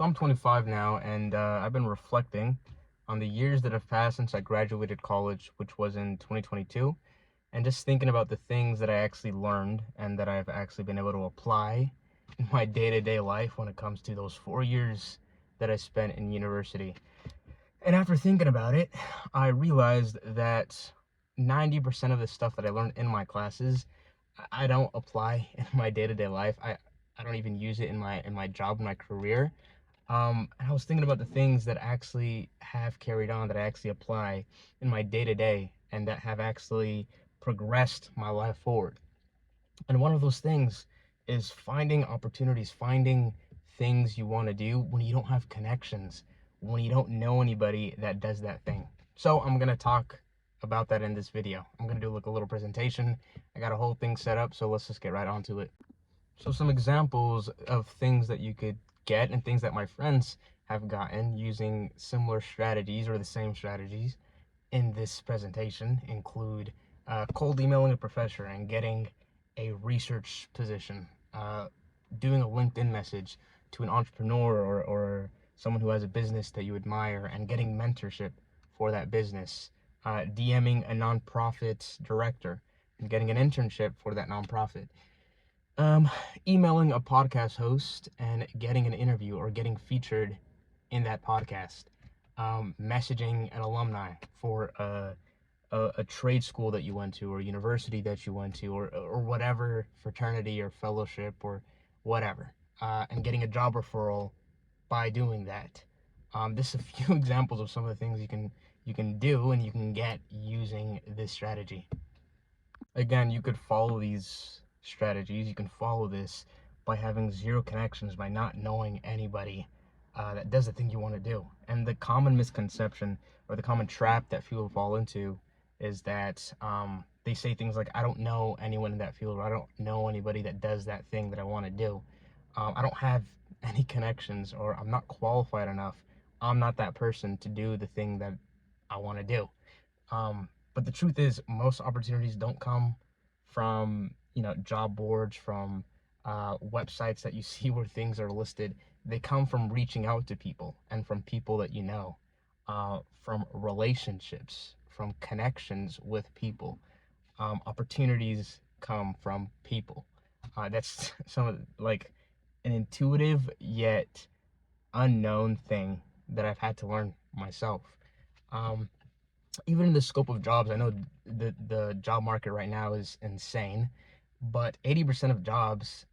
So I'm 25 now, and I've been reflecting on the years that have passed since I graduated college, which was in 2022, and just thinking about the things that I actually learned and that I've actually been able to apply in my day-to-day life when it comes to those 4 years that I spent in university. And after thinking about it, I realized that 90% of the stuff that I learned in my classes, I don't apply in my day-to-day life. I don't even use it in my job, in my career. And I was thinking about the things that actually have carried on, that I actually apply in my day to day, and that have actually progressed my life forward. And one of those things is finding opportunities, finding things you want to do when you don't have connections, when you don't know anybody that does that thing. So I'm going to talk about that in this video. I'm going to do like a little presentation. I got a whole thing set up, so let's just get right onto it. So some examples of things that you could get and things that my friends have gotten using similar strategies or the same strategies in this presentation include cold emailing a professor and getting a research position, doing a LinkedIn message to an entrepreneur or someone who has a business that you admire and getting mentorship for that business, DMing a nonprofit director and getting an internship for that nonprofit, um, emailing a podcast host and getting an interview or getting featured in that podcast, messaging an alumni for a trade school that you went to or university that you went to or whatever fraternity or fellowship or whatever, and getting a job referral by doing that. This is a few examples of some of the things you can do and you can get using this strategy. Again, you could follow these strategies, you can follow this by having zero connections, by not knowing anybody that does the thing you want to do. And the common misconception or the common trap that people fall into is that they say things like, I don't know anyone in that field, or I don't know anybody that does that thing that I want to do. I don't have any connections, or I'm not qualified enough. I'm not that person to do the thing that I want to do. But the truth is, most opportunities don't come from, job boards, from websites that you see where things are listed. They come from reaching out to people and from people that you know, from relationships, from connections with people. Opportunities come from people. That's some of like an intuitive yet unknown thing that I've had to learn myself. Um, Even in the scope of jobs, I know the job market right now is insane, but 80% of jobs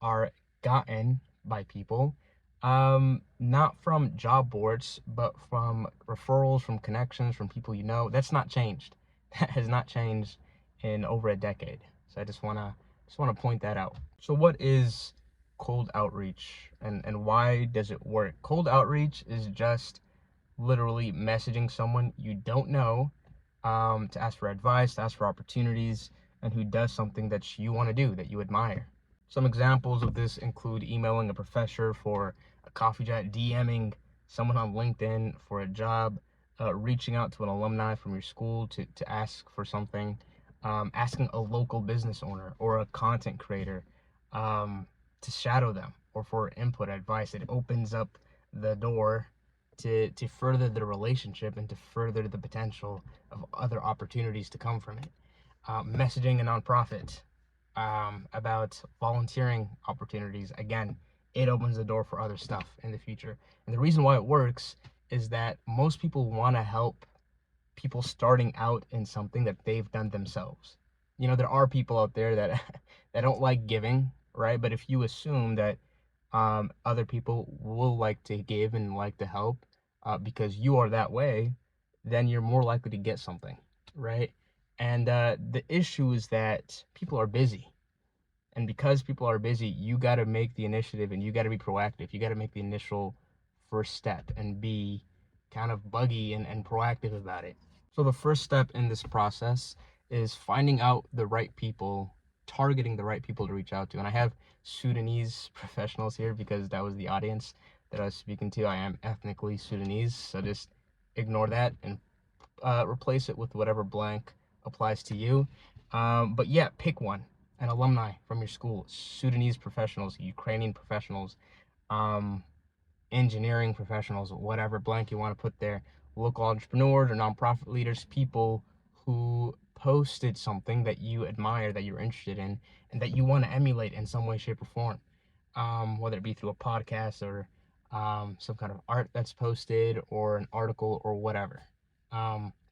are gotten by people, not from job boards, but from referrals, from connections, from people you know. That's not changed. That has not changed in over a decade. So I just wanna point that out. So what is cold outreach and why does it work? Cold outreach is just literally messaging someone you don't know, to ask for advice, to ask for opportunities, and who does something that you want to do, that you admire. Some examples of this include emailing a professor for a coffee chat, DMing someone on LinkedIn for a job, reaching out to an alumni from your school to ask for something, asking a local business owner or a content creator to shadow them or for input advice. It opens up the door to further the relationship and to further the potential of other opportunities to come from it. Messaging a nonprofit about volunteering opportunities, again, it opens the door for other stuff in the future. And the reason why it works is that most people want to help people starting out in something that they've done themselves. There are people out there that that don't like giving, right? But if you assume that other people will like to give and like to help, because you are that way, then you're more likely to get something, right? And the issue is that people are busy. And because people are busy, you got to make the initiative and you got to be proactive. You got to make the initial first step and be kind of buggy and proactive about it. So the first step in this process is finding out the right people, targeting the right people to reach out to. And I have Sudanese professionals here because that was the audience that I was speaking to. I am ethnically Sudanese, so just ignore that and replace it with whatever blank applies to you. But yeah, pick one. An alumni from your school, Sudanese professionals, Ukrainian professionals, engineering professionals, whatever blank you want to put there, local entrepreneurs or nonprofit leaders, people who posted something that you admire, that you're interested in, and that you want to emulate in some way, shape, or form. Whether it be through a podcast or some kind of art that's posted or an article or whatever.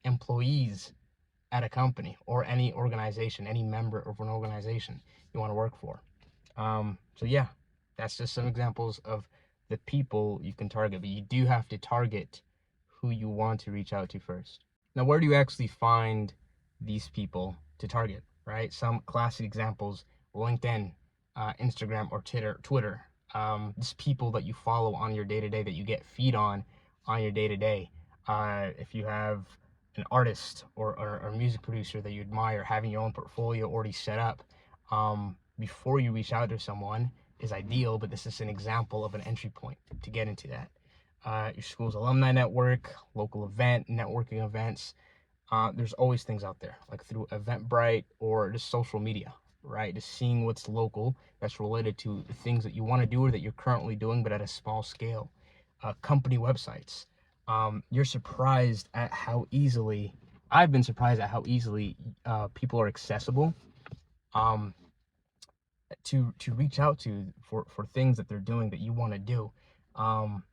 Employees at a company or any organization, any member of an organization you want to work for. So yeah, that's just some examples of the people you can target, but you do have to target who you want to reach out to first. Now, where do you actually find these people to target, right? Some classic examples: LinkedIn, Instagram, or Twitter. Just people that you follow on your day-to-day, that you get feed on your day-to-day. If you have an artist or music producer that you admire, having your own portfolio already set up before you reach out to someone is ideal, but this is an example of an entry point to get into that. Your school's alumni network, local event, networking events. There's always things out there, like through Eventbrite or just social media, right? Just seeing what's local that's related to the things that you want to do or that you're currently doing, but at a small scale. Company websites. You're surprised at how easily, I've been surprised at how easily people are accessible to reach out to for things that they're doing that you want to do.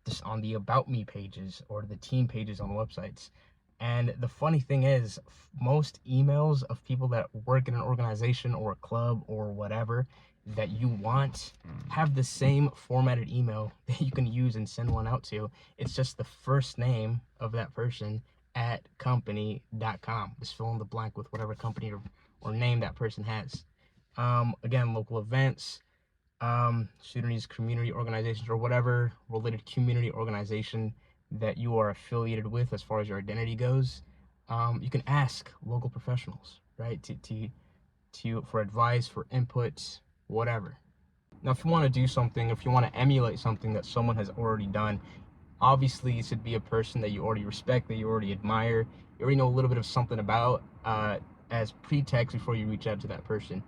Just on the About Me pages or the team pages on websites. And the funny thing is, most emails of people that work in an organization or a club or whatever that you want have the same formatted email that you can use and send one out to. It's just the first name of that person at company.com. Just fill in the blank with whatever company or name that person has. Again, local events, student community organizations, or whatever related community organization that you are affiliated with as far as your identity goes. You can ask local professionals, right, for advice, for input, whatever. Now, if you want to do something, if you want to emulate something that someone has already done, obviously it should be a person that you already respect, that you already admire, you already know a little bit of something about, as pretext before you reach out to that person.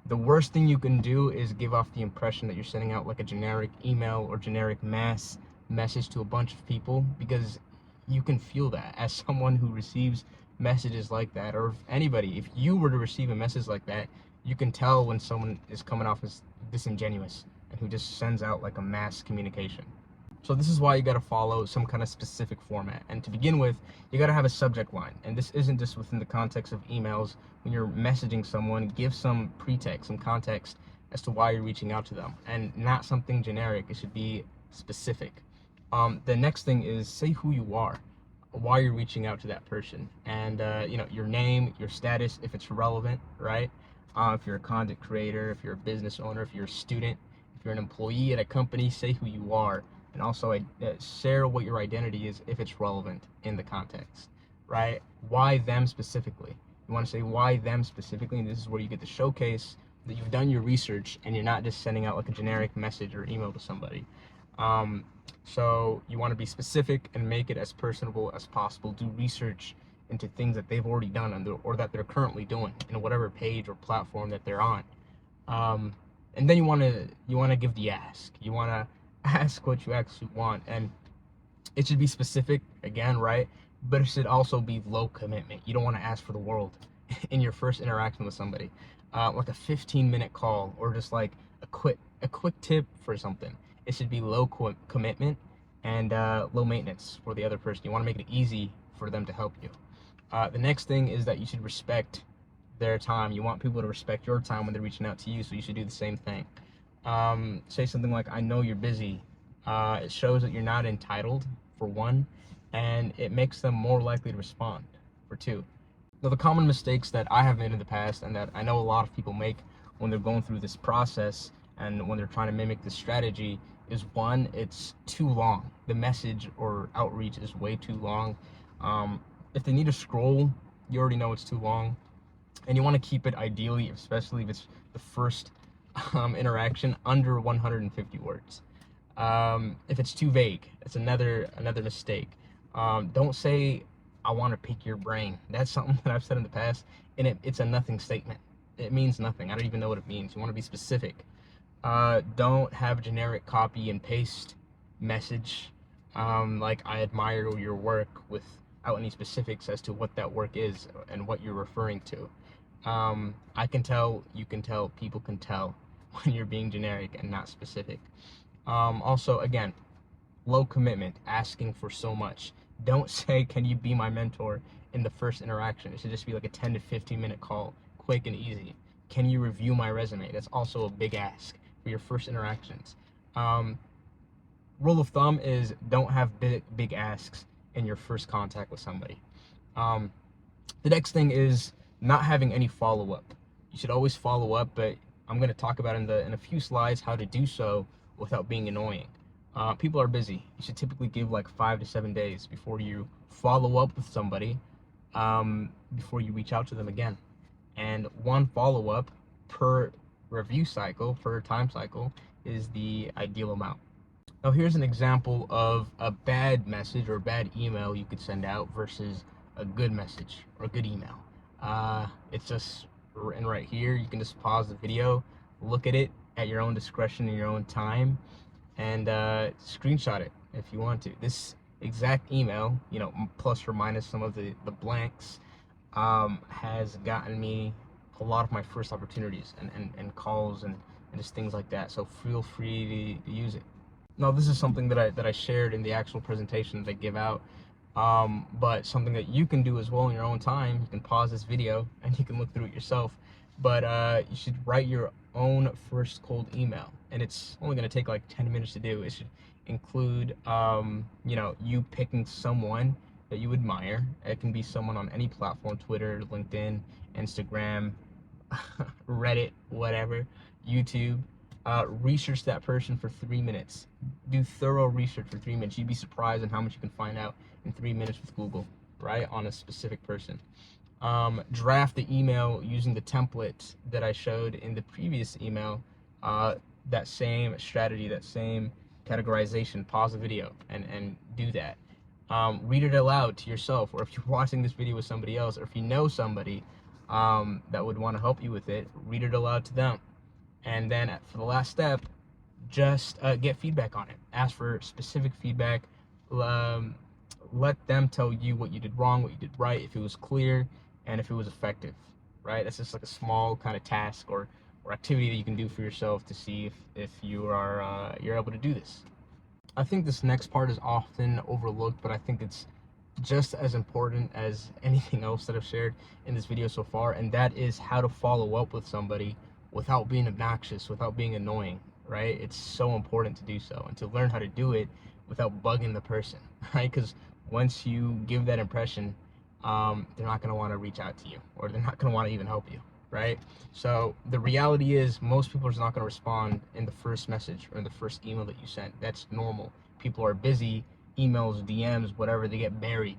The worst thing you can do is give off the impression that you're sending out like a generic email or generic mass message to a bunch of people, because you can feel that as someone who receives messages like that, or if anybody, if you were to receive a message like that, you can tell when someone is coming off as disingenuous and who just sends out like a mass communication. So this is why you got to follow some kind of specific format. And to begin with, you got to have a subject line. And this isn't just within the context of emails. When you're messaging someone, give some pretext, some context as to why you're reaching out to them, and not something generic. It should be specific. The next thing is, say who you are, why you're reaching out to that person, and your name, your status, if it's relevant, right? If you're a content creator, if you're a business owner, if you're a student, if you're an employee at a company, say who you are. And also share what your identity is if it's relevant in the context, right? Why them specifically? You want to say why them specifically, and this is where you get to showcase that you've done your research and you're not just sending out like a generic message or email to somebody. So you want to be specific and make it as personable as possible. Do research into things that they've already done or that they're currently doing in whatever page or platform that they're on. And then you want to give the ask. You want to ask what you actually want, and it should be specific again, right? But it should also be low commitment. You don't want to ask for the world in your first interaction with somebody, like a 15-minute call or just like a quick tip for something. It should be low commitment and low maintenance for the other person. You want to make it easy for them to help you. The next thing is that you should respect their time. You want people to respect your time when they're reaching out to you, so you should do the same thing. Say something like, I know you're busy. It shows that you're not entitled, for one, and it makes them more likely to respond, for two. Now, the common mistakes that I have made in the past, and that I know a lot of people make when they're going through this process and when they're trying to mimic this strategy, is one, it's too long. The message or outreach is way too long. If they need to scroll, you already know it's too long. And you want to keep it, ideally, especially if it's the first interaction, under 150 words. If it's too vague, it's another mistake. Don't say, I want to pick your brain. That's something that I've said in the past, and it's a nothing statement. It means nothing. I don't even know what it means. You want to be specific. Don't have generic copy and paste message, like I admire your work without any specifics as to what that work is and what you're referring to. I can tell, you can tell, people can tell when you're being generic and not specific. Also, again, low commitment, asking for so much. Don't say, can you be my mentor in the first interaction? It should just be like a 10 to 15 minute call, quick and easy. Can you review my resume? That's also a big ask for your first interactions. Rule of thumb is don't have big asks in your first contact with somebody. The next thing is not having any follow-up. You should always follow up, but I'm going to talk about in a few slides how to do so without being annoying. People are busy. You should typically give like 5 to 7 days before you follow up with somebody, before you reach out to them again. And one follow-up per review cycle, per time cycle, is the ideal amount. Now here's an example of a bad message or a bad email you could send out versus a good message or a good email. It's just written right here. You can just pause the video, look at it at your own discretion in your own time, and screenshot it if you want to. This exact email, you know, plus or minus some of the blanks, has gotten me a lot of my first opportunities and calls and just things like that. So feel free to use it. Now, this is something that I shared in the actual presentation that I give out, but something that you can do as well in your own time. You can pause this video and you can look through it yourself, but you should write your own first cold email, and it's only going to take like 10 minutes to do. It should include, you know, you picking someone that you admire. It can be someone on any platform: Twitter, LinkedIn, Instagram, Reddit, whatever, YouTube. Research that person for 3 minutes. Do thorough research for 3 minutes. You'd be surprised on how much you can find out in 3 minutes with Google, right, on a specific person. Draft the email using the template that I showed in the previous email. That same strategy, that same categorization. Pause the video and do that. Read it aloud to yourself, or if you're watching this video with somebody else, or if you know somebody that would want to help you with it, read it aloud to them. And then for the last step, just get feedback on it. Ask for specific feedback. Let them tell you what you did wrong, what you did right, if it was clear, and if it was effective, right? That's just like a small kind of task or activity that you can do for yourself to see if you are you're able to do this. I think this next part is often overlooked, but I think it's just as important as anything else that I've shared in this video so far, and that is how to follow up with somebody without being obnoxious, without being annoying, right? It's so important to do so and to learn how to do it without bugging the person, right? Because once you give that impression, they're not going to want to reach out to you, or they're not going to want to even help you, right? So the reality is most people are not going to respond in the first message or in the first email that you sent. That's normal. People are busy. Emails, DMs, whatever, they get buried.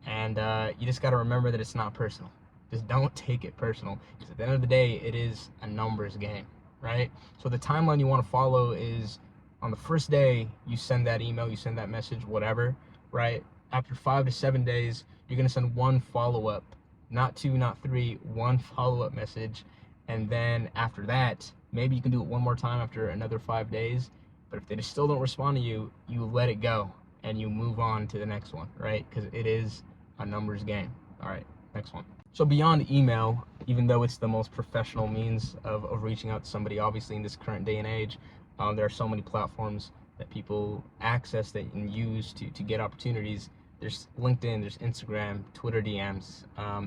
And you just got to remember that it's not personal. Just don't take it personal, because at the end of the day, it is a numbers game, right? So the timeline you want to follow is on the first day, you send that email, you send that message, whatever, right? After 5 to 7 days, you're going to send one follow-up, not 2, not 3, one follow-up message. And then after that, maybe you can do it one more time after another 5 days. But if they just still don't respond to you, you let it go and you move on to the next one, right? Because it is a numbers game. All right, next one. So beyond email, even though it's the most professional means of reaching out to somebody, obviously in this current day and age, there are so many platforms that people access that and use to get opportunities. There's LinkedIn, there's Instagram, Twitter DMs,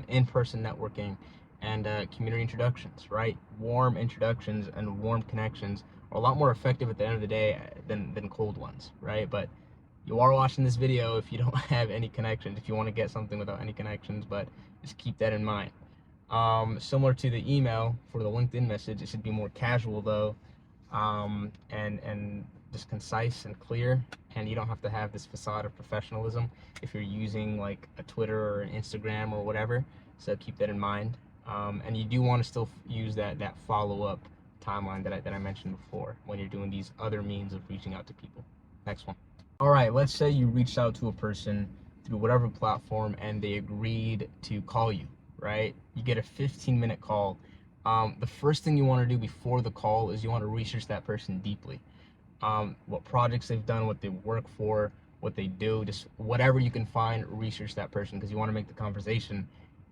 in-person networking, and community introductions, right? Warm introductions and warm connections are a lot more effective at the end of the day than cold ones, right? But you are watching this video if you don't have any connections, if you want to get something without any connections, but just keep that in mind. Similar to the email for the LinkedIn message, it should be more casual though, and just concise and clear, and you don't have to have this facade of professionalism if you're using like a Twitter or an Instagram or whatever, so keep that in mind. And you do want to still use that follow-up timeline that I mentioned before when you're doing these other means of reaching out to people. Next one. All right, let's say you reached out to a person through whatever platform and they agreed to call you, right? You get a 15-minute call. The first thing you want to do before the call is you want to research that person deeply. what projects they've done, what they work for, what they do, just whatever you can find, research that person, because you want to make the conversation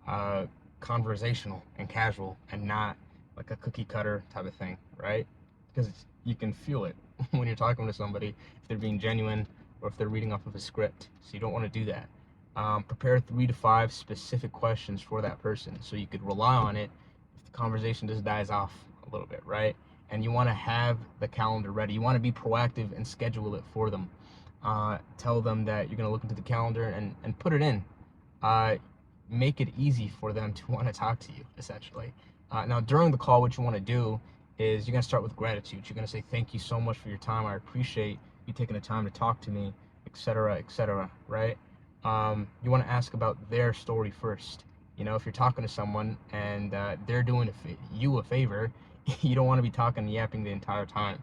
uh, conversational and casual and not like a cookie cutter type of thing, right? Because you can feel it when you're talking to somebody if they're being genuine or if they're reading off of a script. So you don't want to do that. Prepare 3 to 5 specific questions for that person so you could rely on it if the conversation just dies off a little bit, right? And you want to have the calendar ready. You want to be proactive and schedule it for them. Tell them that you're going to look into the calendar and put it in. Uh, Make it easy for them to want to talk to you, essentially. Now, during the call, what you want to do is you're going to start with gratitude. You're going to say, thank you so much for your time. I appreciate you taking the time to talk to me, etc., right? You want to ask about their story first. You know, if you're talking to someone and they're doing you a favor, you don't want to be talking and yapping the entire time.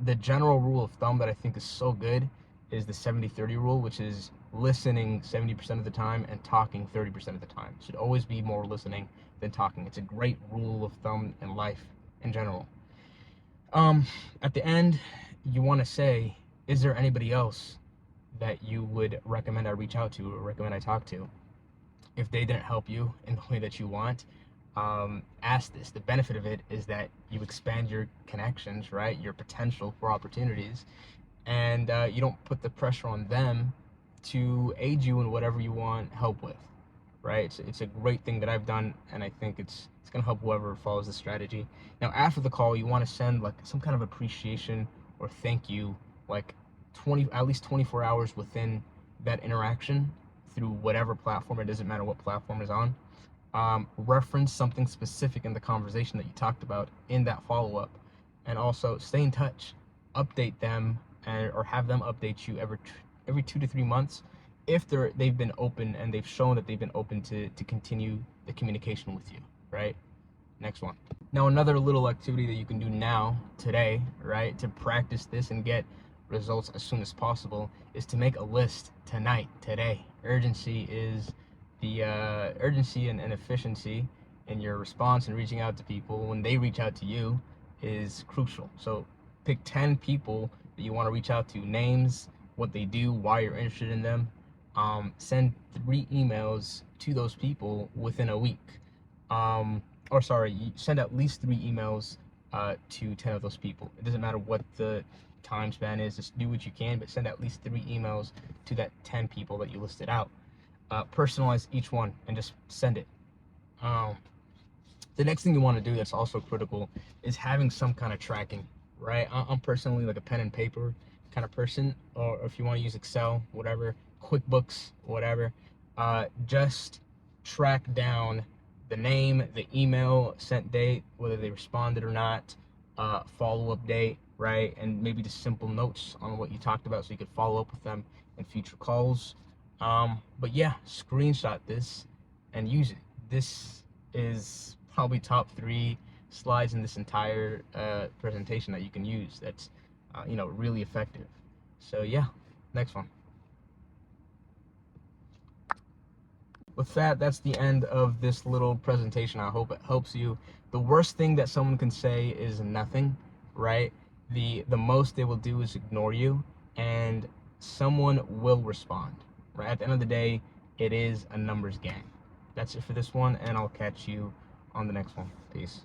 The general rule of thumb that I think is so good is the 70-30 rule, which is listening 70% of the time and talking 30% of the time. It should always be more listening than talking. It's a great rule of thumb in life in general. At the end, you want to say, is there anybody else that you would recommend I reach out to or recommend I talk to? If they didn't help you in the way that you want, ask this. The benefit of it is that you expand your connections, right? Your potential for opportunities, and you don't put the pressure on them to aid you in whatever you want help with, right? It's a great thing that I've done, and I think it's gonna help whoever follows the strategy. Now, after the call, you want to send like some kind of appreciation or thank you, like at least 24 hours within that interaction through whatever platform. It doesn't matter what platform is on. Reference something specific in the conversation that you talked about in that follow-up, and also stay in touch. Update them or have them update you every 2 to 3 months if they've been open and they've shown that they've been open to continue the communication with you, right? Next one. Now, another little activity that you can do today, right, to practice this and get results as soon as possible is to make a list today. Urgency is the urgency and efficiency in your response and reaching out to people when they reach out to you is crucial. So pick 10 people that you want to reach out to, names, what they do, why you're interested in them. Send 3 emails to those people within a week. Send at least 3 emails to 10 of those people. It doesn't matter what the time span is, just do what you can, but send at least 3 emails to that 10 people that you listed out. Personalize each one and just send it. The next thing you want to do that's also critical is having some kind of tracking, right? I'm personally like a pen and paper kind of person, or if you want to use Excel, whatever, QuickBooks, whatever, just track down the name, the email, sent date, whether they responded or not, follow-up date, right? And maybe just simple notes on what you talked about so you could follow up with them in future calls. But yeah, screenshot this and use it. This is probably top 3 slides in this entire presentation that you can use that's really effective. So yeah, next one. With that, that's the end of this little presentation. I hope it helps you. The worst thing that someone can say is nothing, right? The most they will do is ignore you, and someone will respond, right? At the end of the day, it is a numbers game. That's it for this one, and I'll catch you on the next one. Peace.